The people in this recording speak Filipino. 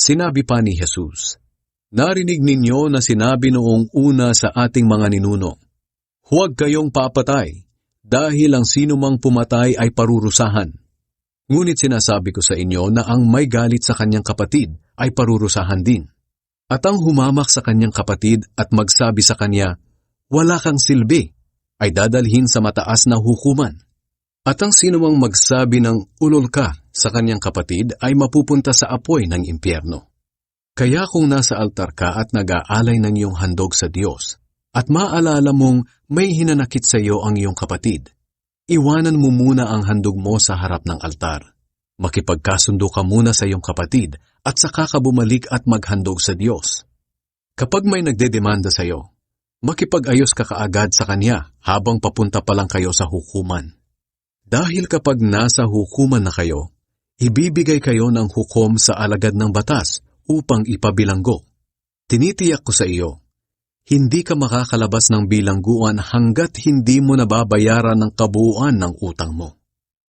Sinabi pa ni Jesus, "Narinig ninyo na sinabi noong una sa ating mga ninuno, huwag kayong papatay, dahil ang sinumang pumatay ay parurusahan. Ngunit sinasabi ko sa inyo na ang may galit sa kanyang kapatid ay parurusahan din. At ang humamak sa kanyang kapatid at magsabi sa kanya, wala kang silbi, ay dadalhin sa mataas na hukuman. At ang sinumang magsabi ng ulol ka sa kanyang kapatid ay mapupunta sa apoy ng impyerno. Kaya kung nasa altar ka at nag-aalay ng iyong handog sa Diyos, at maalala mong may hinanakit sa iyo ang iyong kapatid, iwanan mo muna ang handog mo sa harap ng altar. Makipagkasundo ka muna sa iyong kapatid at saka ka bumalik at maghandog sa Diyos. Kapag may nagdedemanda sa iyo, makipag-ayos ka kaagad sa kanya habang papunta pa lang kayo sa hukuman. Dahil kapag nasa hukuman na kayo, ibibigay kayo ng hukom sa alagad ng batas upang ipabilanggo. Tinitiyak ko sa iyo, hindi ka makakalabas ng bilangguan hanggat hindi mo nababayaran ng kabuuan ng utang mo.